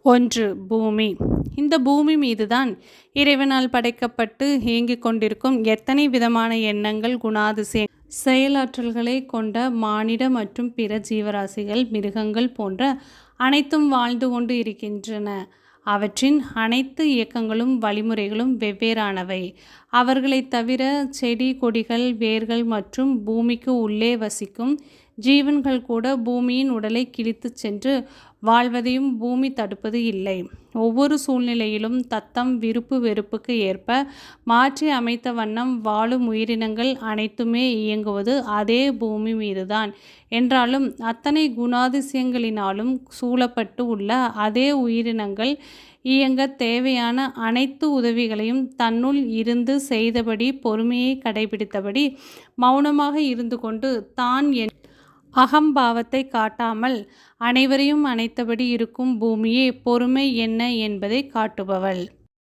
ஒன்று. பூமி. இந்த பூமி மீதுதான் இறைவனால் படைக்கப்பட்டு இயங்கிக் கொண்டிருக்கும் எத்தனை விதமான எண்ணங்கள், குணாதிசய செயலாற்றல்களை கொண்ட மானிட மற்றும் பிற ஜீவராசிகள், மிருகங்கள் போன்ற அனைத்தும் வாழ்ந்து கொண்டு இருக்கின்றன. அவற்றின் அனைத்து இயக்கங்களும் வழிமுறைகளும் வெவ்வேறானவை. அவர்களைத் தவிர செடி கொடிகள், வேர்கள் மற்றும் பூமிக்கு உள்ளே வசிக்கும் ஜீவன்கள் கூட பூமியின் உடலை கிழித்துச் சென்று வாழ்வதையும் பூமி தடுப்பது இல்லை. ஒவ்வொரு சூழ்நிலையிலும் தத்தம் விருப்பு வெறுப்புக்கு ஏற்ப மாற்றி அமைத்த வண்ணம் வாழும் உயிரினங்கள் அனைத்துமே இயங்குவது அதே பூமி மீதுதான். என்றாலும் அத்தனை குணாதிசயங்களினாலும் சூழப்பட்டு உள்ள அதே உயிரினங்கள் இயங்கத் தேவையான அனைத்து உதவிகளையும் தன்னுள் இருந்து செய்தபடி, பொறுமையை கடைபிடித்தபடி, மௌனமாக இருந்து கொண்டு, தான் அகம்பாவத்தை காட்டாமல் அனைவரையும் அணைத்தபடி இருக்கும் பூமியே பொறுமை என்ன என்பதை காட்டுபவள்.